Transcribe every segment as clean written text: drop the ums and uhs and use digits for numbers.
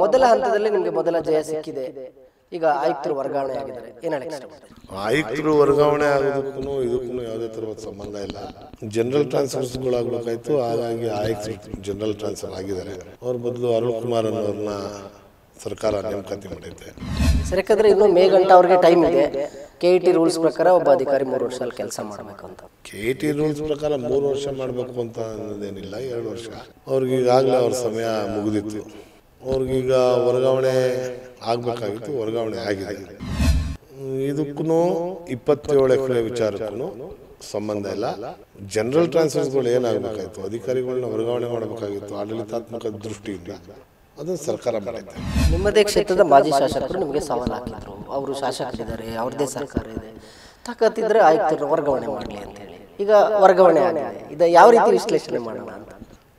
ಮೊದಲ ಹಂತದಲ್ಲಿ ನಿಮಗೆ ಮೊದಲ ಜಯ ಸಿಕ್ಕಿದೆ. ಈಗ ಆಯುಕ್ತರು ವರ್ಗಾವಣೆ ಆಗಿದ್ದಾರೆ, ಏನು ಹೇಳಕ್ಕೆ ಇಷ್ಟಪಡ್ತೀರಿ? ಆಯುಕ್ತರು ವರ್ಗಾವಣೆ ಆಗೋದಕ್ಕೂ ಇದಕ್ಕೂ ಯಾವುದೇ ಥರದ ಸಂಬಂಧ ಇಲ್ಲ. ಜನರಲ್ ಟ್ರಾನ್ಸ್ಫರ್ಸ್ಗಳಾಗಬೇಕಾಯ್ತು, ಹಾಗಾಗಿ ಆಯುಕ್ತರು ಜನರಲ್ ಟ್ರಾನ್ಸ್ಫರ್ ಆಗಿದ್ದಾರೆ. ಅವ್ರ ಬದಲು ಅರುಳ್ ಕುಮಾರ್ ಅನ್ನೋರನ್ನ ಸರ್ಕಾರ ನೇಮಕಾತಿ ಮಾಡೈತೆ. ಸರ್, ಯಾಕಂದ್ರೆ ಇನ್ನು ಮೇ ಗಂಟ ಅವ್ರಿಗೆ ಟೈಮ್ ಇದೆ. KET ರೂಲ್ಸ್ ಪ್ರಕಾರ ಒಬ್ಬ ಅಧಿಕಾರಿ 3 ವರ್ಷ ಕೆಲಸ ಮಾಡಬೇಕು ಅಂತ. KET ರೂಲ್ಸ್ ಪ್ರಕಾರ 3 ವರ್ಷ ಮಾಡಬೇಕು ಅಂತ ಅನ್ನೋದೇನಿಲ್ಲ, 2 ವರ್ಷ. ಅವ್ರಿಗೆ ಈಗಾಗಲೇ ಅವ್ರ ಸಮಯ ಮುಗಿದಿತ್ತು. ಅವ್ರಿಗೀಗ ವರ್ಗಾವಣೆ ಆಗಬೇಕಾಗಿತ್ತು, ವರ್ಗಾವಣೆ ಆಗಿದೆ. ಇದಕ್ಕೂ 27 ಎಕರೆ ವಿಚಾರಕ್ಕೂ ಸಂಬಂಧ ಇಲ್ಲ. ಜನರಲ್ ಟ್ರಾನ್ಸ್ಫರ್ಸ್ಗಳು ಏನಾಗಬೇಕಾಗಿತ್ತು, ಅಧಿಕಾರಿಗಳನ್ನ ವರ್ಗಾವಣೆ ಮಾಡಬೇಕಾಗಿತ್ತು ಆಡಳಿತಾತ್ಮಕ ದೃಷ್ಟಿಯಿಂದ, ಅದನ್ನು ಸರ್ಕಾರ ಮಾಡುತ್ತೆ. ನಿಮ್ಮದೇ ಕ್ಷೇತ್ರದ ಮಾಜಿ ಶಾಸಕರು ನಿಮಗೆ ಸವಾಲು ಹಾಕಿದ್ರು, ಅವರು ಶಾಸಕರಿದ್ದಾರೆ, ಅವ್ರದ್ದೇ ಸರ್ಕಾರ ಇದೆ, ತಾಕತ್ತಿದ್ರೆ ಆಯುಕ್ತರು ವರ್ಗಾವಣೆ ಮಾಡಲಿ ಅಂತ ಹೇಳಿ. ಈಗ ವರ್ಗಾವಣೆ ಆಗಿದೆ, ಇದು ಯಾವ ರೀತಿ ವಿಶ್ಲೇಷಣೆ ಮಾಡೋಣ ಅಂತ?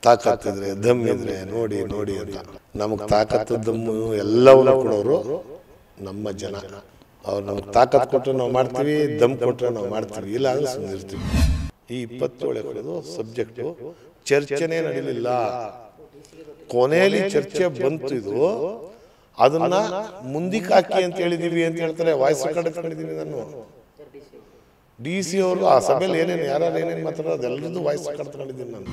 ತಾಕತ್ತಿದ್ರೆ ದಮ್ ಇದ್ರೆ ನೋಡಿ ನೋಡಿ ಅಂತ. ನಮಗೆ ತಾಕತ್ತು ದಮ್ಮು ಎಲ್ಲವನ್ನೂ ಕೊಡೋರು ನಮ್ಮ ಜನ. ಅವ್ರು ನಮ್ಗೆ ತಾಕತ್ತು ಕೊಟ್ಟರೆ ನಾವು ಮಾಡ್ತೀವಿ, ದಮ್ ಕೊಟ್ಟರೆ ನಾವು ಮಾಡ್ತೀವಿ, ಇಲ್ಲ ಅಂದ್ರೆ ಸುಮ್ಮನೆ ಇರ್ತೀವಿ. ಈ 27 ಎಕರೆದು ಸಬ್ಜೆಕ್ಟು ಚರ್ಚೆನೇ ನಡೀಲಿಲ್ಲ. ಕೊನೆಯಲ್ಲಿ ಚರ್ಚೆ ಬಂತು. ಇದು ಅದನ್ನ ಮುಂದಕ್ಕೆ ಹಾಕಿ ಅಂತ ಹೇಳಿದೀವಿ ಅಂತ ಹೇಳ್ತಾರೆ. ವಾಯ್ಸ್ ರೆಕಾರ್ಡ್ ಎತ್ಕೊಂಡಿದ್ದೀನಿ ನಾನು. DC ಅವರು ಆ ಸಭೆಯಲ್ಲಿ ಏನೇನು ಯಾರು ಏನೇನು ಮಾತಾಡೋದು ಅದೆಲ್ಲರದ್ದು ವಾಯ್ಸ್ ರೆಕಾರ್ಡ್ ತಗೊಂಡಿದ್ದೀನಿ ನಾನು.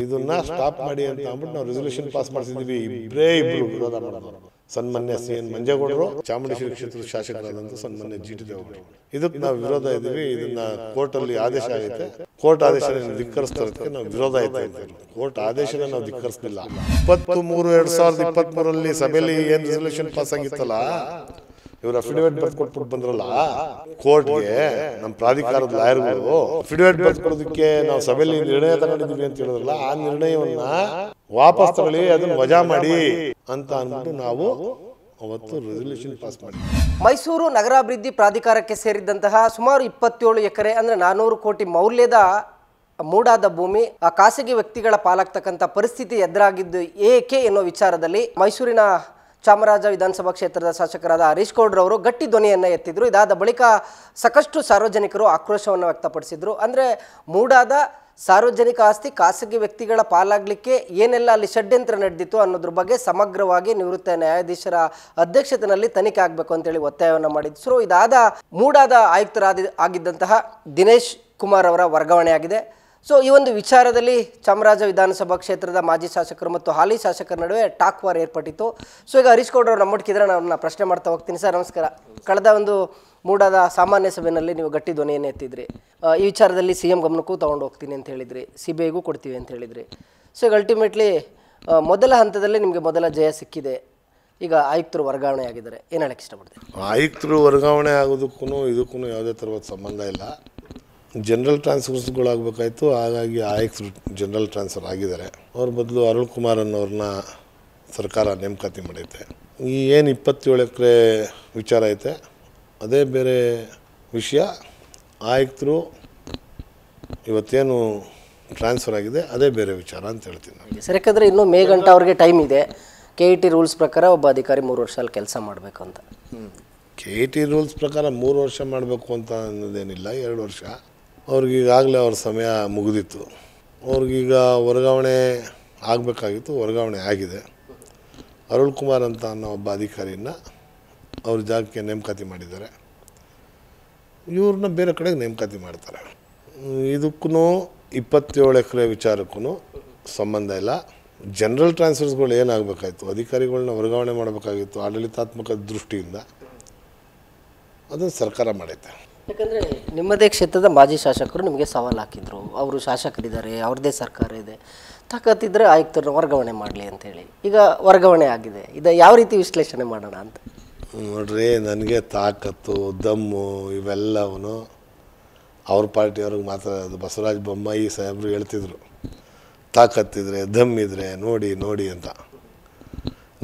ಇದನ್ನ ಸ್ಟಾಪ್ ಮಾಡಿ ಅಂತ ಅಂದ್ಬಿಟ್ಟು ನಾವು ರೆಸಲ್ಯೂಷನ್ ಪಾಸ್ ಮಾಡಿಸಿದ್ವಿ. ಇಬ್ರು ವಿರೋಧ ಮಾಡಿದ್ರು. ಸನ್ಮಾನ್ಯ CN ಮಂಜೇಗೌಡರು, ಚಾಮುಂಡೇಶ್ವರಿ ಕ್ಷೇತ್ರದ ಶಾಸಕರಾದಂಥ ಸನ್ಮಾನ್ಯ GT ದೇವೇಗೌಡರು. ಇದಕ್ಕೆ ನಾವು ವಿರೋಧ ಇದ್ದೀವಿ. ಇದನ್ನ ಕೋರ್ಟಲ್ಲಿ ಆದೇಶ ಆಗೈತೆ. ಕೋರ್ಟ್ ಆದೇಶನ ಧಿಕ್ಕರಿಸ್ತಾರದಕ್ಕೆ ನಾವು ವಿರೋಧ ಐತೆ ಅಂತ. ಕೋರ್ಟ್ ಆದೇಶನ ನಾವು ಧಿಕ್ಕರಿಸಲಿಲ್ಲ. 23/2023 ಸಭೆಯಲ್ಲಿ ಏನು ರೆಸಲ್ಯೂಷನ್ ಪಾಸ್ ಆಗಿತ್ತಲ್ಲ, ಇವ್ರು ಅಫಿಡವಿಟ್ ಬರ್ದು ಕೊಟ್ಬಿಟ್ಟು ಬಂದ್ರಲ್ಲ ಕೋರ್ಟ್ಗೆ, ನಮ್ಮ ಪ್ರಾಧಿಕಾರದ ಲಾಯರ್ಗಳು ಅಫಿಡವಿಟ್ ಬರ್ದು ಕೊಡೋದಕ್ಕೆ ನಾವು ಸಭೆಯಲ್ಲಿ ನಿರ್ಣಯ ತಗೊಂಡಿದ್ದೀವಿ ಅಂತ ಹೇಳಿದ್ರಲ್ಲ, ಆ ನಿರ್ಣಯವನ್ನ ವಾಪಸ್ ತಗೊಳ್ಳಿ, ಅದನ್ನ ವಜಾ ಮಾಡಿ ಅಂತ ಅಂದ್ಬಿಟ್ಟು ನಾವು ಅವತ್ತು ರೆಸಲ್ಯೂಷನ್ ಪಾಸ್ ಮಾಡಿದ್ವಿ. ಮೈಸೂರು ನಗರಾಭಿವೃದ್ಧಿ ಪ್ರಾಧಿಕಾರಕ್ಕೆ ಸೇರಿದಂತಹ ಸುಮಾರು 27 ಎಕರೆ ಅಂದ್ರೆ 400 ಕೋಟಿ ಮೌಲ್ಯದ ಮೂಡಾದ ಭೂಮಿ ಖಾಸಗಿ ವ್ಯಕ್ತಿಗಳ ಪಾಲಾಗ್ತಕ್ಕಂಥ ಪರಿಸ್ಥಿತಿ ಎದುರಾಗಿದ್ದು ಏಕೆ ಎನ್ನುವ ವಿಚಾರದಲ್ಲಿ ಮೈಸೂರಿನ ಚಾಮರಾಜ ವಿಧಾನಸಭಾ ಕ್ಷೇತ್ರದ ಶಾಸಕರಾದ ಹರೀಶ್ ಗೌಡ್ರವರು ಗಟ್ಟಿ ಧ್ವನಿಯನ್ನು ಎತ್ತಿದ್ರು. ಇದಾದ ಬಳಿಕ ಸಾಕಷ್ಟು ಸಾರ್ವಜನಿಕರು ಆಕ್ರೋಶವನ್ನು ವ್ಯಕ್ತಪಡಿಸಿದ್ರು. ಅಂದರೆ ಮೂಡಾದ ಸಾರ್ವಜನಿಕ ಆಸ್ತಿ ಖಾಸಗಿ ವ್ಯಕ್ತಿಗಳ ಪಾಲಾಗಲಿಕ್ಕೆ ಏನೆಲ್ಲ ಅಲ್ಲಿ ಷಡ್ಯಂತ್ರ ನಡೆದಿತ್ತು ಅನ್ನೋದ್ರ ಬಗ್ಗೆ ಸಮಗ್ರವಾಗಿ ನಿವೃತ್ತ ನ್ಯಾಯಾಧೀಶರ ಅಧ್ಯಕ್ಷತೆಯಲ್ಲಿ ತನಿಖೆ ಆಗಬೇಕು ಅಂತೇಳಿ ಒತ್ತಾಯವನ್ನು ಮಾಡಿದ್ರು. ಇದಾದ ಮೂಡಾದ ಆಗಿದ್ದಂತಹ ದಿನೇಶ್ ಕುಮಾರ್ ಅವರ ವರ್ಗಾವಣೆ ಆಗಿದೆ. ಸೊ ಈ ಒಂದು ವಿಚಾರದಲ್ಲಿ ಚಾಮರಾಜ ವಿಧಾನಸಭಾ ಕ್ಷೇತ್ರದ ಮಾಜಿ ಶಾಸಕರು ಮತ್ತು ಹಾಲಿ ಶಾಸಕರ ನಡುವೆ ಟಾಕ್ ವಾರ್ ಏರ್ಪಟ್ಟಿತ್ತು. ಸೊ ಈಗ ಹರೀಶ್ ಗೌಡ್ರವ್ರು ನಮ್ಮೊಟ್ಟಿಗಿದ್ರೆ ನಾನು ಪ್ರಶ್ನೆ ಮಾಡ್ತಾ ಹೋಗ್ತೀನಿ. ಸರ್ ನಮಸ್ಕಾರ. ಕಳೆದ ಒಂದು ಮೂಡಾದ ಸಾಮಾನ್ಯ ಸಭೆಯಲ್ಲಿ ನೀವು ಗಟ್ಟಿ ಧ್ವನಿಯನ್ನು ಎತ್ತಿದ್ರಿ. ಈ ವಿಚಾರದಲ್ಲಿ CM ಗಮನಕ್ಕೂ ತೊಗೊಂಡು ಹೋಗ್ತೀನಿ ಅಂತ ಹೇಳಿದ್ರಿ, CBIಗೂ ಕೊಡ್ತೀವಿ ಅಂತ ಹೇಳಿದ್ರಿ. ಸೊ ಈಗ ಅಲ್ಟಿಮೇಟ್ಲಿ ಮೊದಲ ಹಂತದಲ್ಲಿ ನಿಮಗೆ ಮೊದಲ ಜಯ ಸಿಕ್ಕಿದೆ. ಈಗ ಆಯುಕ್ತರು ವರ್ಗಾವಣೆ ಆಗಿದ್ದಾರೆ, ಏನು ಹೇಳಕ್ಕೆ ಇಷ್ಟಪಡ್ತೀನಿ? ಆಯುಕ್ತರು ವರ್ಗಾವಣೆ ಆಗೋದಕ್ಕೂ ಇದಕ್ಕೂ ಯಾವುದೇ ಥರದ ಸಂಬಂಧ ಇಲ್ಲ. ಜನರಲ್ ಟ್ರಾನ್ಸ್ಫರ್ಸ್ಗಳಾಗಬೇಕಾಯ್ತು, ಹಾಗಾಗಿ ಆಯುಕ್ತರು ಜನರಲ್ ಟ್ರಾನ್ಸ್ಫರ್ ಆಗಿದ್ದಾರೆ. ಅವ್ರ ಬದಲು ಅರುಳ್ ಕುಮಾರ್ ಅನ್ನೋರನ್ನ ಸರ್ಕಾರ ನೇಮಕಾತಿ ಮಾಡೈತೆ. ಈ ಏನು 27 ಎಕರೆ ವಿಚಾರ ಐತೆ ಅದೇ ಬೇರೆ ವಿಷಯ. ಆಯುಕ್ತರು ಇವತ್ತೇನು ಟ್ರಾನ್ಸ್ಫರ್ ಆಗಿದೆ ಅದೇ ಬೇರೆ ವಿಚಾರ ಅಂತ ಹೇಳ್ತೀನಿ ನಾನು. ಸರ್, ಯಾಕಂದರೆ ಇನ್ನೂ ಮೇ ಗಂಟ ಅವ್ರಿಗೆ ಟೈಮ್ ಇದೆ. KET ರೂಲ್ಸ್ ಪ್ರಕಾರ ಒಬ್ಬ ಅಧಿಕಾರಿ 3 ವರ್ಷ ಅಲ್ಲಿ ಕೆಲಸ ಮಾಡಬೇಕು ಅಂತ. KET ರೂಲ್ಸ್ ಪ್ರಕಾರ 3 ವರ್ಷ ಮಾಡಬೇಕು ಅಂತ ಅನ್ನೋದೇನಿಲ್ಲ, 2 ವರ್ಷ. ಅವ್ರಿಗೀಗಾಗಲೇ ಅವ್ರ ಸಮಯ ಮುಗಿದಿತ್ತು. ಅವ್ರಿಗೀಗ ವರ್ಗಾವಣೆ ಆಗಬೇಕಾಗಿತ್ತು, ವರ್ಗಾವಣೆ ಆಗಿದೆ. ಅರುಳ್ ಕುಮಾರ್ ಅಂತ ಅನ್ನೋ ಒಬ್ಬ ಅಧಿಕಾರಿನ ಅವ್ರ ಜಾಗಕ್ಕೆ ನೇಮಕಾತಿ ಮಾಡಿದ್ದಾರೆ. ಇವ್ರನ್ನ ಬೇರೆ ಕಡೆಗೆ ನೇಮಕಾತಿ ಮಾಡ್ತಾರೆ. ಇದಕ್ಕೂ 27 ಎಕರೆ ವಿಚಾರಕ್ಕೂ ಸಂಬಂಧ ಇಲ್ಲ. ಜನರಲ್ ಟ್ರಾನ್ಸ್ಫರ್ಸ್ಗಳು ಏನಾಗಬೇಕಾಯ್ತು, ಅಧಿಕಾರಿಗಳನ್ನ ವರ್ಗಾವಣೆ ಮಾಡಬೇಕಾಗಿತ್ತು ಆಡಳಿತಾತ್ಮಕ ದೃಷ್ಟಿಯಿಂದ, ಅದನ್ನು ಸರ್ಕಾರ ಮಾಡೈತೆ. ಯಾಕಂದರೆ ನಿಮ್ಮದೇ ಕ್ಷೇತ್ರದ ಮಾಜಿ ಶಾಸಕರು ನಿಮಗೆ ಸವಾಲು ಹಾಕಿದ್ರು, ಅವರು ಶಾಸಕರಿದ್ದಾರೆ, ಅವ್ರದ್ದೇ ಸರ್ಕಾರ ಇದೆ, ತಾಕತ್ತಿದ್ರೆ ಆಯುಕ್ತರನ್ನ ವರ್ಗಾವಣೆ ಮಾಡಲಿ ಅಂತೇಳಿ. ಈಗ ವರ್ಗಾವಣೆ ಆಗಿದೆ, ಇದು ಯಾವ ರೀತಿ ವಿಶ್ಲೇಷಣೆ ಮಾಡೋಣ ಅಂತ? ನೋಡ್ರಿ, ನನಗೆ ತಾಕತ್ತು ದಮ್ಮು ಇವೆಲ್ಲವೂ ಅವ್ರ ಪಾರ್ಟಿಯವ್ರಿಗೆ ಮಾತಾಡೋದು. ಬಸವರಾಜ ಬೊಮ್ಮಾಯಿ ಸಾಹೇಬರು ಹೇಳ್ತಿದ್ರು, ತಾಕತ್ತಿದ್ರೆ ದಮ್ ಇದ್ರೆ ನೋಡಿ ನೋಡಿ ಅಂತ.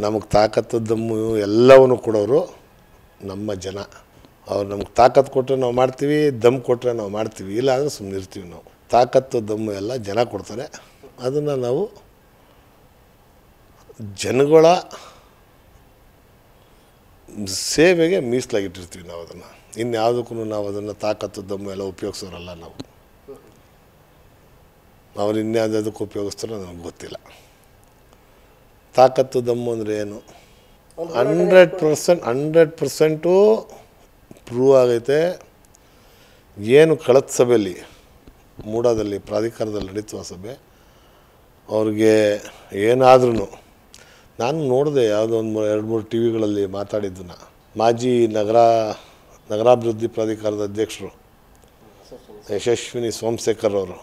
ನಮಗೆ ತಾಕತ್ತು ದಮ್ಮು ಎಲ್ಲವನ್ನೂ ಕೊಡೋರು ನಮ್ಮ ಜನ. ಅವ್ರು ನಮ್ಗೆ ತಾಕತ್ತು ಕೊಟ್ಟರೆ ನಾವು ಮಾಡ್ತೀವಿ, ದಮ್ ಕೊಟ್ಟರೆ ನಾವು ಮಾಡ್ತೀವಿ, ಇಲ್ಲ ಅಂದರೆ ಸುಮ್ಮನೆ ಇರ್ತೀವಿ ನಾವು. ತಾಕತ್ತು ದಮ್ಮು ಎಲ್ಲ ಜನ ಕೊಡ್ತಾರೆ. ಅದನ್ನು ನಾವು ಜನಗಳ ಸೇವೆಗೆ ಮೀಸಲಾಗಿಟ್ಟಿರ್ತೀವಿ ನಾವು. ಅದನ್ನು ಇನ್ಯಾವುದಕ್ಕೂ ನಾವು ಅದನ್ನು ತಾಕತ್ತು ದಮ್ಮು ಎಲ್ಲ ಉಪಯೋಗಿಸೋರಲ್ಲ ನಾವು. ಅವ್ರು ಇನ್ಯಾವುದಕ್ಕೆ ಉಪಯೋಗಿಸ್ತಾರೋ ನನಗೆ ಗೊತ್ತಿಲ್ಲ. ತಾಕತ್ತು ದಮ್ಮು ಅಂದರೆ ಏನು? 100% ಪ್ರೂವ್ ಆಗೈತೆ. ಏನು ಕಳೆದ ಸಭೆಯಲ್ಲಿ ಮೂಡಾದಲ್ಲಿ ಪ್ರಾಧಿಕಾರದಲ್ಲಿ ನಡೀತುವ ಸಭೆ ಅವ್ರಿಗೆ ಏನಾದ್ರೂ ನಾನು ನೋಡಿದೆ, ಯಾವುದೋ ಒಂದು 2-3 ಟಿ ವಿಗಳಲ್ಲಿ ಮಾತಾಡಿದ್ದನ್ನು. ಮಾಜಿ ನಗರಾಭಿವೃದ್ಧಿ ಪ್ರಾಧಿಕಾರದ ಅಧ್ಯಕ್ಷರು ಯಶಸ್ವಿನಿ ಸೋಮಶೇಖರ್ ಅವರು,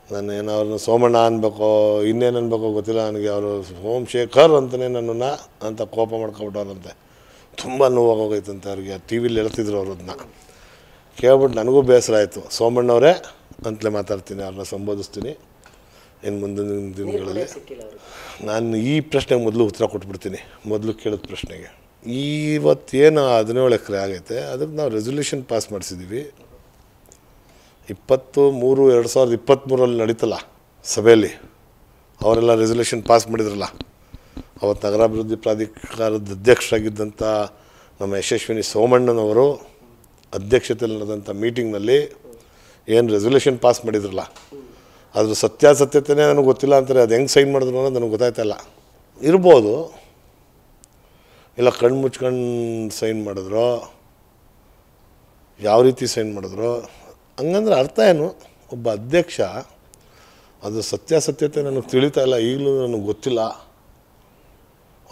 ನಾನು ಏನೋ ಅವ್ರನ್ನ ಸೋಮಣ್ಣ ಅನ್ಬೇಕೋ ಇನ್ನೇನು ಅನ್ಬೇಕೋ ಗೊತ್ತಿಲ್ಲ ನನಗೆ, ಅವರು ಸೋಮಶೇಖರ್ ಅಂತಲೇ ನನ್ನನ್ನು ಅಂತ ಕೋಪ ಮಾಡ್ಕೊಬಿಟ್ಟವ್ರಂತೆ. ತುಂಬ ನೋವಾಗೋಗೈತಂತೆ ಅವ್ರಿಗೆ. ಟಿ ವಿಲಿ ಹೇಳ್ತಿದ್ರು ಅವ್ರದನ್ನ ಕೇಳ್ಬಿಟ್ಟು ನನಗೂ ಬೇಸರ ಆಯಿತು. ಸೋಮಣ್ಣವರೇ ಅಂತಲೇ ಮಾತಾಡ್ತೀನಿ, ಅವ್ರನ್ನ ಸಂಬೋಧಿಸ್ತೀನಿ ಇನ್ನು ಮುಂದಿನ ದಿನಗಳಲ್ಲಿ. ನಾನು ಈ ಪ್ರಶ್ನೆಗೆ ಮೊದಲು ಉತ್ತರ ಕೊಟ್ಬಿಡ್ತೀನಿ. ಮೊದಲು ಕೇಳಿದ ಪ್ರಶ್ನೆಗೆ, ಇವತ್ತೇನು 17 ಎಕರೆ ಆಗೈತೆ ಅದಕ್ಕೆ ನಾವು ರೆಸೊಲ್ಯೂಷನ್ ಪಾಸ್ ಮಾಡಿಸಿದ್ದೀವಿ. 23/2023 ನಡೀತಲ್ಲ ಸಭೆಯಲ್ಲಿ, ಅವರೆಲ್ಲ ರೆಸೊಲ್ಯೂಷನ್ ಪಾಸ್ ಮಾಡಿದ್ರಲ್ಲ. ಅವತ್ತು ನಗರಾಭಿವೃದ್ಧಿ ಪ್ರಾಧಿಕಾರದ ಅಧ್ಯಕ್ಷರಾಗಿದ್ದಂಥ ನಮ್ಮ ಯಶಸ್ವಿನಿ ಸೋಮಣ್ಣನವರು ಅಧ್ಯಕ್ಷತೆಯಲ್ಲಿ ನಡೆದಂಥ ಮೀಟಿಂಗ್ನಲ್ಲಿ ಏನು ರೆಸೊಲ್ಯೂಷನ್ ಪಾಸ್ ಮಾಡಿದ್ರಲ್ಲ, ಅದ್ರ ಸತ್ಯಾಸತ್ಯತೆಯೇ ನನಗೆ ಗೊತ್ತಿಲ್ಲ ಅಂತಾರೆ. ಅದು ಹೆಂಗೆ ಸೈನ್ ಮಾಡಿದ್ರು ಅನ್ನೋದು ನನಗೆ ಗೊತ್ತಾಯ್ತಲ್ಲ. ಇರ್ಬೋದು, ಇಲ್ಲ ಕಣ್ಣು ಮುಚ್ಕೊಂಡು ಸೈನ್ ಮಾಡಿದ್ರು, ಯಾವ ರೀತಿ ಸೈನ್ ಮಾಡಿದ್ರು. ಹಂಗಂದ್ರೆ ಅರ್ಥ ಏನು? ಒಬ್ಬ ಅಧ್ಯಕ್ಷ ಅದು ಸತ್ಯಾಸತ್ಯತೆ ನನಗೆ ತಿಳಿತಾ ಇಲ್ಲ, ಈಗಲೂ ನನಗೆ ಗೊತ್ತಿಲ್ಲ.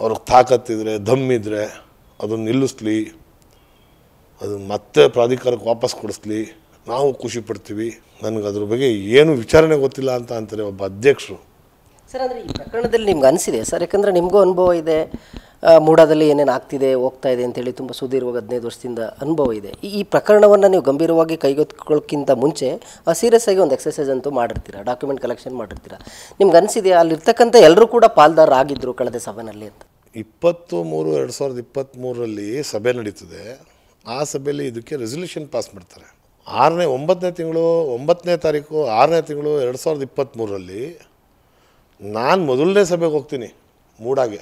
ಅವ್ರಿಗೆ ತಾಕತ್ತಿದ್ರೆ ದಮ್ಮಿದ್ರೆ ಅದನ್ನು ನಿಲ್ಲಿಸ್ಲಿ, ಅದನ್ನು ಮತ್ತೆ ಪ್ರಾಧಿಕಾರಕ್ಕೆ ವಾಪಸ್ ಕೊಡಿಸ್ಲಿ, ನಾವು ಖುಷಿ ಪಡ್ತೀವಿ. ನನಗೆ ಅದ್ರ ಬಗ್ಗೆ ಏನು ವಿಚಾರಣೆ ಗೊತ್ತಿಲ್ಲ ಅಂತ ಅಂತಾರೆ ಒಬ್ಬ ಅಧ್ಯಕ್ಷರು. ಸರ್, ಅಂದರೆ ಈ ಪ್ರಕರಣದಲ್ಲಿ ನಿಮ್ಗೆ ಅನಿಸಿದೆ ಸರ್, ಯಾಕಂದರೆ ನಿಮಗೂ ಅನುಭವ ಇದೆ, ಮೂಡಾದಲ್ಲಿ ಏನೇನು ಆಗ್ತಿದೆ ಹೋಗ್ತಾ ಇದೆ ಅಂತೇಳಿ ತುಂಬ ಸುದೀರ್ಘವಾಗಿ 15 ವರ್ಷದಿಂದ ಅನುಭವ ಇದೆ. ಈ ಪ್ರಕರಣವನ್ನು ನೀವು ಗಂಭೀರವಾಗಿ ಕೈಗೆತ್ತಿಕೊಳ್ಳೋಕ್ಕಿಂತ ಮುಂಚೆ ಸೀರಿಯಸ್ ಆಗಿ ಒಂದು ಎಕ್ಸಸೈಸ್ ಅಂತೂ ಮಾಡಿರ್ತೀರ, ಡಾಕ್ಯುಮೆಂಟ್ ಕಲೆಕ್ಷನ್ ಮಾಡಿರ್ತೀರ. ನಿಮ್ಗೆ ಅನಿಸಿದೆ ಅಲ್ಲಿರ್ತಕ್ಕಂಥ ಎಲ್ಲರೂ ಕೂಡ ಪಾಲ್ದಾರ ಆಗಿದ್ದರು ಕಳೆದ ಸಭೆಯಲ್ಲಿ ಅಂತ? 23/2023 ಸಭೆ ನಡೀತದೆ. ಆ ಸಭೆಯಲ್ಲಿ ಇದಕ್ಕೆ ರೆಸೊಲ್ಯೂಷನ್ ಪಾಸ್ ಮಾಡ್ತಾರೆ. 9ನೇ ತಿಂಗಳು 9ನೇ ತಾರೀಕು 6ನೇ ತಿಂಗಳು 2023 ನಾನು ಮೊದಲನೇ ಸಭೆಗೆ ಹೋಗ್ತೀನಿ ಮೂಡಾಗೆ.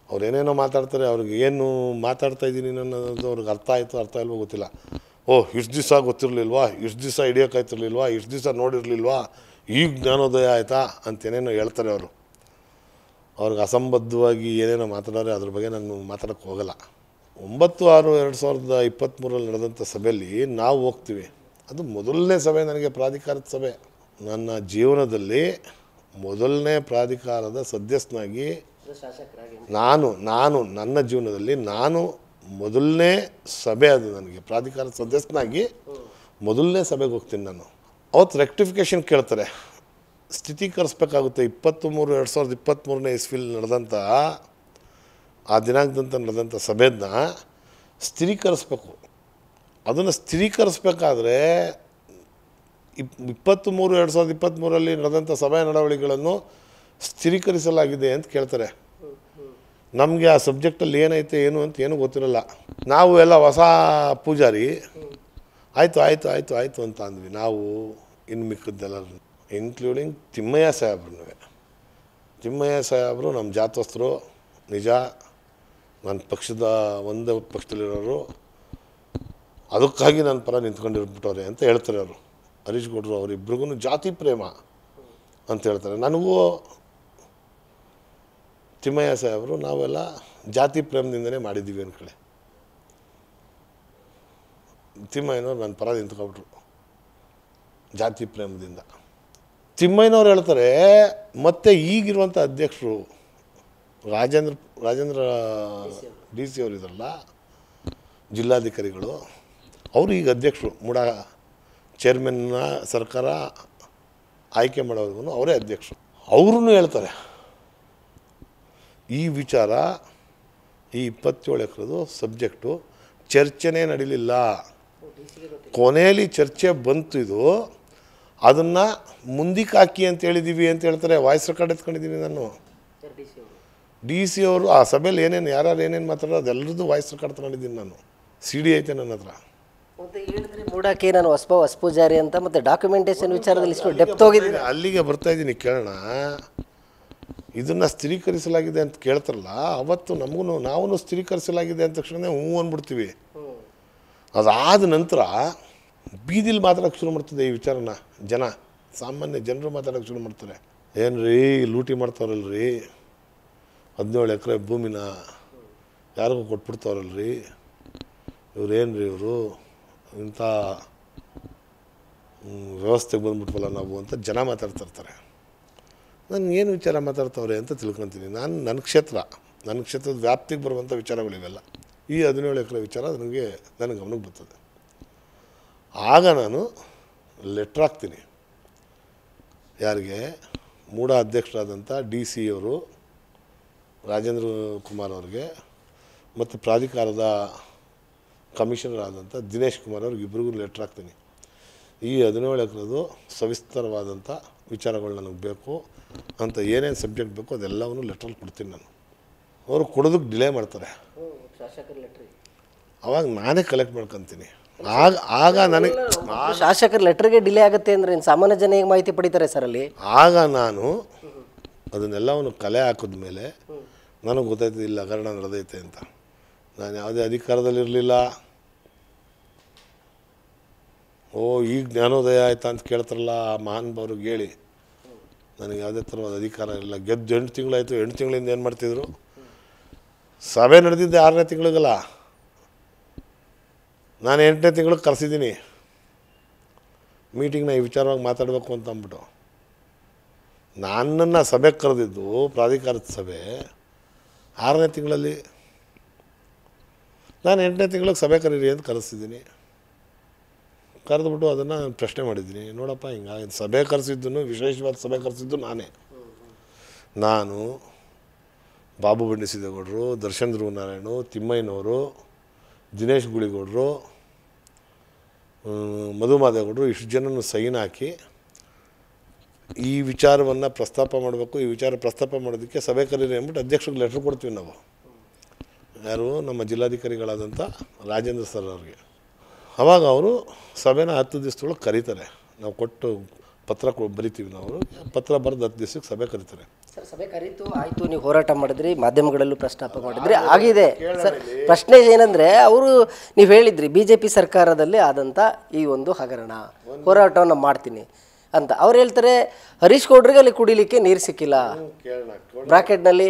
ಅವ್ರು ಏನೇನೋ ಮಾತಾಡ್ತಾರೆ, ಅವ್ರಿಗೆ ಏನು ಮಾತಾಡ್ತಾ ಇದ್ದೀನಿ ಅನ್ನೋದು ಅವ್ರಿಗೆ ಅರ್ಥ ಆಯಿತು ಅರ್ಥ ಇಲ್ವೋ ಗೊತ್ತಿಲ್ಲ. ಇಷ್ಟು ದಿವಸ ಗೊತ್ತಿರಲಿಲ್ವಾ, ಇಷ್ಟು ದಿವಸ ಹಿಡಿಯೋಕ್ಕಾಯ್ತಿರ್ಲಿಲ್ವಾ, ಇಷ್ಟು ದಿವಸ ನೋಡಿರಲಿಲ್ವಾ, ಈಗ ಜ್ಞಾನೋದಯ ಆಯಿತಾ ಅಂತೇನೇನೋ ಹೇಳ್ತಾರೆ ಅವರು. ಅವ್ರಿಗೆ ಅಸಂಬದ್ಧವಾಗಿ ಏನೇನೋ ಮಾತಾಡೋರೆ, ಅದ್ರ ಬಗ್ಗೆ ನಾನು ಮಾತಾಡೋಕ್ಕೆ ಹೋಗಲ್ಲ. 9/6/2023 ನಡೆದಂಥ ಸಭೆಯಲ್ಲಿ ನಾವು ಹೋಗ್ತೀವಿ. ಅದು ಮೊದಲನೇ ಸಭೆ ನನಗೆ, ಪ್ರಾಧಿಕಾರದ ಸಭೆ. ನನ್ನ ಜೀವನದಲ್ಲಿ ಮೊದಲನೇ ಪ್ರಾಧಿಕಾರದ ಸದಸ್ಯನಾಗಿ ನಾನು ನನ್ನ ಜೀವನದಲ್ಲಿ ಮೊದಲನೇ ಸಭೆ ಅದು ನನಗೆ. ಪ್ರಾಧಿಕಾರದ ಸದಸ್ಯನಾಗಿ ಮೊದಲನೇ ಸಭೆಗೆ ಹೋಗ್ತೀನಿ ನಾನು. ಅವತ್ತು ರೆಕ್ಟಿಫಿಕೇಷನ್ ಕೇಳ್ತಾರೆ, ಸ್ಥಿತೀಕರಿಸ್ಬೇಕಾಗುತ್ತೆ. 23/2023 ಇಸ್ವಿಲಿ ನಡೆದಂಥ ಆ ದಿನಾಂಕದಂತ ನಡೆದಂಥ ಸಭೆಯನ್ನ ಸ್ಥಿರೀಕರಿಸ್ಬೇಕು. ಅದನ್ನು ಸ್ಥಿರೀಕರಿಸ್ಬೇಕಾದ್ರೆ 23/2023 ನಡೆದಂಥ ಸಭೆಯ ನಡವಳಿಕೆಗಳನ್ನು ಸ್ಥಿರೀಕರಿಸಲಾಗಿದೆ ಅಂತ ಕೇಳ್ತಾರೆ. ನಮಗೆ ಆ ಸಬ್ಜೆಕ್ಟಲ್ಲಿ ಏನೈತೆ ಏನು ಅಂತ ಏನೂ ಗೊತ್ತಿರಲ್ಲ. ನಾವು ಎಲ್ಲ ಹೊಸ ಪೂಜಾರಿ, ಆಯಿತು ಆಯಿತು ಆಯಿತು ಆಯಿತು ಅಂತ ಅಂದ್ವಿ ನಾವು. ಇನ್ನು ಮಿಕ್ಕದ್ದೆಲ್ಲರೂ ಇನ್ಕ್ಲೂಡಿಂಗ್ ತಿಮ್ಮಯ್ಯ ಸಾಹೇಬರು ನಮ್ಮ ಜಾತಸ್ಥರು ನಿಜ. ನನ್ನ ಪಕ್ಷದ ಒಂದೇ ಪಕ್ಷದಲ್ಲಿರೋರು, ಅದಕ್ಕಾಗಿ ನನ್ನ ಪರ ನಿಂತ್ಕೊಂಡಿರ್ಬಿಟ್ಟವ್ರೆ ಅಂತ ಹೇಳ್ತಾರೆ ಅವರು. ಹರೀಶ್ ಗೌಡರು ಅವರಿಬ್ರಿಗೂ ಜಾತಿ ಪ್ರೇಮ ಅಂತ ಹೇಳ್ತಾರೆ. ನನಗೂ ತಿಮ್ಮಯ್ಯ ಸಾಹೇಬರು ನಾವೆಲ್ಲ ಜಾತಿ ಪ್ರೇಮದಿಂದನೇ ಮಾಡಿದ್ದೀವಿ ಅಂದ್ಕೊಳ್ಳಿ. ತಿಮ್ಮಯ್ಯನವ್ರು ನನ್ನ ಪರ ನಿಂತ್ಕೊಬಿಟ್ರು ಜಾತಿ ಪ್ರೇಮದಿಂದ. ತಿಮ್ಮಯ್ಯನವ್ರು ಹೇಳ್ತಾರೆ, ಮತ್ತು ಈಗಿರುವಂಥ ಅಧ್ಯಕ್ಷರು ರಾಜೇಂದ್ರ DC ಅವರು ಇದ್ರಲ್ಲ, ಜಿಲ್ಲಾಧಿಕಾರಿಗಳು, ಅವರು ಈಗ ಅಧ್ಯಕ್ಷರು. ಮೂಡ ಚೇರ್ಮನ್ನ ಸರ್ಕಾರ ಆಯ್ಕೆ ಮಾಡೋರ್ಗು ಅವರೇ ಅಧ್ಯಕ್ಷರು. ಅವ್ರೂ ಹೇಳ್ತಾರೆ ಈ ವಿಚಾರ, ಈ 27 ಎಕರೆದು ಸಬ್ಜೆಕ್ಟು ಚರ್ಚೆನೇ ನಡೀಲಿಲ್ಲ. ಕೊನೆಯಲ್ಲಿ ಚರ್ಚೆ ಬಂತು. ಇದು ಅದನ್ನು ಮುಂದಕ್ಕೆ ಹಾಕಿ ಅಂತ ಹೇಳಿದ್ದೀವಿ ಅಂತ ಹೇಳ್ತಾರೆ. ವಾಯ್ಸ್ ರೆಕಾರ್ಡ್ ಎತ್ಕೊಂಡಿದ್ದೀನಿ ನಾನು. DC ಅವರು ಆ ಸಭೆಯಲ್ಲಿ ಯಾರು ಏನೇನು ಮಾತಾಡೋದು ಅದೆಲ್ಲರದ್ದು ವಾಯ್ಸ್ ರೆಕಾರ್ಡ್ ತಗೊಂಡಿದ್ದೀನಿ ನಾನು. CD ಐತೆ ನನ್ನ ಹತ್ರ. ಮತ್ತೆ ಹೇಳಿದ್ರೆ ಮೂಡಕ್ಕೆ ನಾನು ಹೊಸಪೂಜಾರಿ ಅಂತ, ಮತ್ತೆ ಡಾಕ್ಯುಮೆಂಟೇಶನ್ ವಿಚಾರದಲ್ಲಿ ಇಷ್ಟು ಡೆಪ್ತ್ ಹೋಗಿದ್ದೀನಿ. ಅಲ್ಲಿಗೆ ಬರ್ತಾ ಇದ್ದೀನಿ, ಕೇಳೋಣ. ಇದನ್ನು ಸ್ಥಿರೀಕರಿಸಲಾಗಿದೆ ಅಂತ ಕೇಳ್ತಾರಲ್ಲ, ಅವತ್ತು ನಾವು ಸ್ಥಿರೀಕರಿಸಲಾಗಿದೆ ಅಂತ ತಕ್ಷಣ ಹ್ಞೂ ಅಂದ್ಬಿಡ್ತೀವಿ. ಅದಾದ ನಂತರ ಬೀದಿಲಿ ಮಾತಾಡೋಕ್ಕೆ ಶುರು ಮಾಡ್ತದೆ ಈ ವಿಚಾರನ. ಸಾಮಾನ್ಯ ಜನರು ಮಾತಾಡೋಕ್ಕೆ ಶುರು ಮಾಡ್ತಾರೆ. ಏನು ರೀ ಲೂಟಿ ಮಾಡ್ತಾರಲ್ರಿ, 17 ಎಕರೆ ಭೂಮಿನ ಯಾರಿಗೂ ಕೊಟ್ಬಿಡ್ತಾವ್ರಲ್ರಿ, ಇವ್ರೇನು ರೀ ಇವರು ಇಂಥ ವ್ಯವಸ್ಥೆಗೆ ಬಂದ್ಬಿಟ್ವಲ್ಲ ನಾವು ಅಂತ ಜನ ಮಾತಾಡ್ತಿರ್ತಾರೆ. ನನಗೇನು ವಿಚಾರ ಮಾತಾಡ್ತಾವ್ರೆ ಅಂತ ತಿಳ್ಕೊತೀನಿ. ನನ್ನ ಕ್ಷೇತ್ರದ ವ್ಯಾಪ್ತಿಗೆ ಬರುವಂಥ ವಿಚಾರಗಳಿವೆಲ್ಲ. ಈ 17 ಎಕರೆ ವಿಚಾರ ನನ್ನ ಗಮನಕ್ಕೆ ಬರ್ತದೆ. ಆಗ ನಾನು ಲೆಟ್ರ್ ಹಾಕ್ತೀನಿ ಯಾರಿಗೆ, ಮೂಡ ಅಧ್ಯಕ್ಷರಾದಂಥ DC ಅವರು ರಾಜೇಂದ್ರ ಕುಮಾರ್ ಅವ್ರಿಗೆ ಮತ್ತು ಪ್ರಾಧಿಕಾರದ ಕಮಿಷನರ್ ಆದಂಥ ದಿನೇಶ್ ಕುಮಾರ್ ಅವ್ರಿಗೆ ಇಬ್ಬರಿಗೂ ಲೆಟ್ರ್ ಹಾಕ್ತೀನಿ. ಈ 17 ಎಕರೆದು ಸವಿಸ್ತರವಾದಂಥ ವಿಚಾರಗಳು ನನಗೆ ಬೇಕು ಅಂತ ಏನೇನು ಸಬ್ಜೆಕ್ಟ್ ಬೇಕೋ ಅದೆಲ್ಲವನ್ನೂ ಲೆಟ್ರಲ್ಲಿ ಕೊಡ್ತೀನಿ ನಾನು. ಅವರು ಕೊಡೋದಕ್ಕೆ ಡಿಲೇ ಮಾಡ್ತಾರೆ. ಅವಾಗ ನಾನೇ ಕಲೆಕ್ಟ್ ಮಾಡ್ಕೊತೀನಿ. ಆಗ ನನಗೆ ಶಾಸಕರ ಲೆಟ್ರಿಗೆ ಡಿಲೇ ಆಗುತ್ತೆ ಅಂದರೆ ಸಾಮಾನ್ಯ ಜನ ಹೇಗೆ ಮಾಹಿತಿ ಪಡಿತಾರೆ ಸರ್ ಅಲ್ಲಿ? ಆಗ ನಾನು ಅದನ್ನೆಲ್ಲವನ್ನು ಕಲೆ ಹಾಕಿದ್ಮೇಲೆ ನನಗೆ ಗೊತ್ತಾಯ್ತದೆ ಇಲ್ಲ ಹಗರಣ ನಡೆದೈತೆ ಅಂತ. ನಾನು ಯಾವುದೇ ಅಧಿಕಾರದಲ್ಲಿರಲಿಲ್ಲ. ಈಗ ಜ್ಞಾನೋದಯ ಆಯ್ತಾ ಅಂತ ಕೇಳ್ತಾರಲ್ಲ ಆ ಮಹಾನುಭಾವ್ರಿಗೆ ಹೇಳಿ, ನನಗೆ ಯಾವುದೇ ಥರವಾದ ಅಧಿಕಾರ ಇಲ್ಲ. ಗೆದ್ದು 8 ತಿಂಗಳಾಯಿತು. 8 ತಿಂಗಳಿಂದ ಏನು ಮಾಡ್ತಿದ್ರು? ಸಭೆ ನಡೆದಿದ್ದೆ 6ನೇ ತಿಂಗಳಿಗಲ್ಲ, ನಾನು 8ನೇ ತಿಂಗಳಿಗೆ ಕರೆಸಿದ್ದೀನಿ ಮೀಟಿಂಗ್ನ ಈ ವಿಚಾರವಾಗಿ ಮಾತಾಡಬೇಕು ಅಂತ ಅಂದ್ಬಿಟ್ಟು. ನನ್ನನ್ನು ಸಭೆಗೆ ಕರೆದಿದ್ದು ಪ್ರಾಧಿಕಾರದ ಸಭೆ 6ನೇ ತಿಂಗಳಲ್ಲಿ. ನಾನು 8ನೇ ತಿಂಗಳಿಗೆ ಸಭೆ ಕರೀರಿ ಅಂತ ಕರೆಸಿದ್ದೀನಿ. ಕರೆದ್ಬಿಟ್ಟು ಅದನ್ನು ಪ್ರಶ್ನೆ ಮಾಡಿದ್ದೀನಿ, ನೋಡಪ್ಪ ಹಿಂಗಾಗಿ ಸಭೆ ಕರೆಸಿದ್ದನ್ನು ವಿಶೇಷವಾದ ಸಭೆ ಕರೆಸಿದ್ದು ನಾನೇ. ನಾನು, ಬಾಬು ಬಂಡಿಸಿದ್ದೇಗೌಡರು, ದರ್ಶನ್ ಧ್ರುವನಾರಾಯಣ, ತಿಮ್ಮಯ್ಯನವರು, ದಿನೇಶ್ ಗುಳಿಗೌಡರು, ಮಧುಮಾದೇಗೌಡರು ಇಷ್ಟು ಜನನ್ನು ಸೈನ್ ಹಾಕಿ ಈ ವಿಚಾರವನ್ನು ಪ್ರಸ್ತಾಪ ಮಾಡಬೇಕು. ಈ ವಿಚಾರ ಪ್ರಸ್ತಾಪ ಮಾಡೋದಕ್ಕೆ ಸಭೆ ಕರೀರಿ ಅಂದ್ಬಿಟ್ಟು ಅಧ್ಯಕ್ಷರಿಗೆ ಲೆಟ್ರ್ ಕೊಡ್ತೀವಿ ನಾವು. ಯಾರು? ನಮ್ಮ ಜಿಲ್ಲಾಧಿಕಾರಿಗಳಾದಂಥ ರಾಜೇಂದ್ರ ಸರ್ ಅವ್ರಿಗೆ. ಆವಾಗ ಅವರು ಸಭೆನ 10 ದಿವಸದೊಳಗೆ ಕರೀತಾರೆ. ನಾವು ಕೊಟ್ಟು ಪತ್ರ ಬರಿತೀವಿ. ನಾವು ಪತ್ರ ಬರೆದು 10 ದಿವಸಕ್ಕೆ ಸಭೆ ಕರೀತಾರೆ. ಸರ್ ಸಭೆ ಕರೀತು ಆಯಿತು, ನೀವು ಹೋರಾಟ ಮಾಡಿದ್ರಿ, ಮಾಧ್ಯಮಗಳಲ್ಲೂ ಪ್ರಸ್ತಾಪ ಮಾಡಿದ್ರಿ, ಆಗಿದೆ ಸರ್. ಪ್ರಶ್ನೆ ಏನಂದರೆ ಅವರು ನೀವು ಹೇಳಿದ್ರಿ BJP ಸರ್ಕಾರದಲ್ಲಿ ಆದಂಥ ಈ ಒಂದು ಹಗರಣ ಹೋರಾಟವನ್ನು ಮಾಡ್ತೀನಿ ಅಂತ. ಅವ್ರು ಹೇಳ್ತಾರೆ ಹರೀಶ್ ಗೌಡ್ರಿಗೆ ಅಲ್ಲಿ ಕುಡಿಲಿಕ್ಕೆ ನೀರು ಸಿಕ್ಕಿಲ್ಲ, ಬ್ರಾಕೆಟ್ನಲ್ಲಿ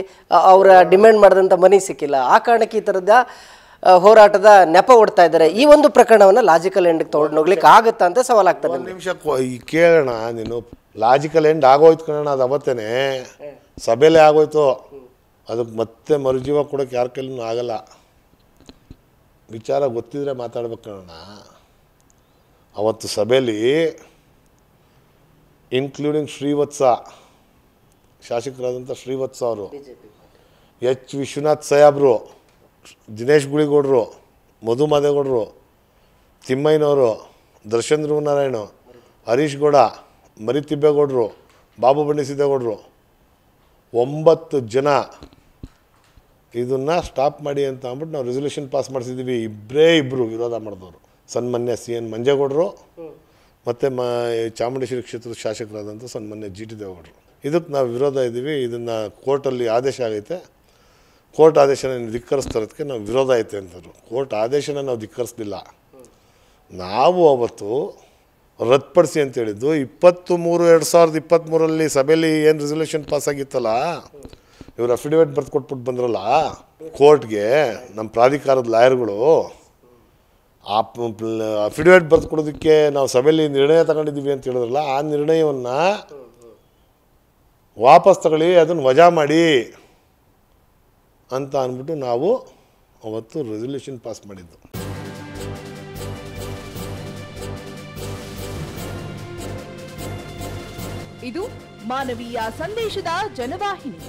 ಅವರ ಡಿಮ್ಯಾಂಡ್ ಮಾಡಿದಂಥ ಮನಿ ಸಿಕ್ಕಿಲ್ಲ, ಆ ಕಾರಣಕ್ಕೆ ಈ ಥರದ ಹೋರಾಟದ ನೆಪ ಹೊಡ್ತಾ ಇದ್ದಾರೆ. ಈ ಒಂದು ಪ್ರಕರಣವನ್ನು ಲಾಜಿಕಲ್ ಎಂಡ್ಗೆ ತೊಗೊಂಡು ಹೋಗ್ಲಿಕ್ಕೆ ಆಗುತ್ತಾ ಅಂತ ಸವಾಲ್ ಆಗ್ತದೆ. ಒಂದು ನಿಮಿಷ ಕೇಳೋಣ. ನೀನು ಲಾಜಿಕಲ್ ಎಂಡ್ ಆಗೋಯ್ತು ಕಣ, ಅದು ಅವತ್ತೇನೆ ಸಭೆಯಲ್ಲೇ ಆಗೋಯ್ತು. ಅದಕ್ಕೆ ಮತ್ತೆ ಮರುಜೀವ ಕೊಡೋಕೆ ಯಾರ ಕೈಲೂ ಆಗಲ್ಲ. ವಿಚಾರ ಗೊತ್ತಿದ್ರೆ ಮಾತಾಡ್ಬೇಕು ಕಣ. ಅವತ್ತು ಸಭೆಯಲ್ಲಿ ಇನ್ಕ್ಲೂಡಿಂಗ್ ಶ್ರೀವತ್ಸ, ಶಾಸಕರಾದಂಥ ಶ್ರೀವತ್ಸ ಅವರು, H. ವಿಶ್ವನಾಥ್ ಸಾಹೇಬ್ರು, ದಿನೇಶ್ ಗುಳಿಗೌಡರು, ಮಧುಮಾದೇಗೌಡರು, ತಿಮ್ಮಯ್ಯನವರು, ದರ್ಶನ್ ಧ್ರುವನಾರಾಯಣ, ಹರೀಶ್ ಗೌಡ, ಮರಿತಿಬ್ಬೇಗೌಡರು, ಬಾಬು ಬಂಡಿಸಿದ್ದೇಗೌಡರು 9 ಜನ ಇದನ್ನು ಸ್ಟಾಪ್ ಮಾಡಿ ಅಂತ ಅಂದ್ಬಿಟ್ಟು ನಾವು ರೆಸಲ್ಯೂಷನ್ ಪಾಸ್ ಮಾಡಿಸಿದ್ದೀವಿ. ಇಬ್ಬರು ವಿರೋಧ ಮಾಡಿದವರು, ಸನ್ಮಾನ್ಯ CN ಮಂಜೇಗೌಡರು ಮತ್ತು ಚಾಮುಂಡೇಶ್ವರಿ ಕ್ಷೇತ್ರದ ಶಾಸಕರಾದಂಥ ಸನ್ಮಾನ್ಯ GT ದೇವೇಗೌಡರು. ಇದಕ್ಕೆ ನಾವು ವಿರೋಧ ಇದ್ದೀವಿ. ಇದನ್ನು ಕೋರ್ಟಲ್ಲಿ ಆದೇಶ ಆಗೈತೆ, ಕೋರ್ಟ್ ಆದೇಶನ ಧಿಕ್ಕರಿಸ್ತಾರದಕ್ಕೆ ನಾವು ವಿರೋಧ ಐತೆ ಅಂತಂದರು. ಕೋರ್ಟ್ ಆದೇಶನ ನಾವು ಧಿಕ್ಕರಿಸ್ಲಿಲ್ಲ. ನಾವು ಅವತ್ತು ರದ್ದುಪಡಿಸಿ ಅಂತೇಳಿದ್ದು 23/2023 ಸಭೆಯಲ್ಲಿ ಏನು ರೆಸಲ್ಯೂಷನ್ ಪಾಸ್ ಆಗಿತ್ತಲ್ಲ, ಇವರು ಅಫಿಡವಿಟ್ ಬರೆದು ಕೊಟ್ಬಿಟ್ಟು ಬಂದ್ರಲ್ಲ ಕೋರ್ಟ್ಗೆ, ನಮ್ಮ ಪ್ರಾಧಿಕಾರದ ಲಾಯರ್ಗಳು ಆ ಅಫಿಡವಿಟ್ ಬರೆದು ಕೊಡೋದಕ್ಕೆ ನಾವು ಸಭೆಯಲ್ಲಿ ನಿರ್ಣಯ ತಗೊಂಡಿದ್ದೀವಿ ಅಂತ ಹೇಳಿದ್ರಲ್ಲ, ಆ ನಿರ್ಣಯವನ್ನು ವಾಪಸ್ ತಗೊಳ್ಳಿ, ಅದನ್ನು ವಜಾ ಮಾಡಿ ಅಂತ ಅಂದ್ಬಿಟ್ಟು ನಾವು ಅವತ್ತು ರೆಸಲ್ಯೂಷನ್ ಪಾಸ್ ಮಾಡಿದ್ದು. ಇದು ಮಾನವೀಯ ಸಂದೇಶದ ಜನವಾಹಿನಿ.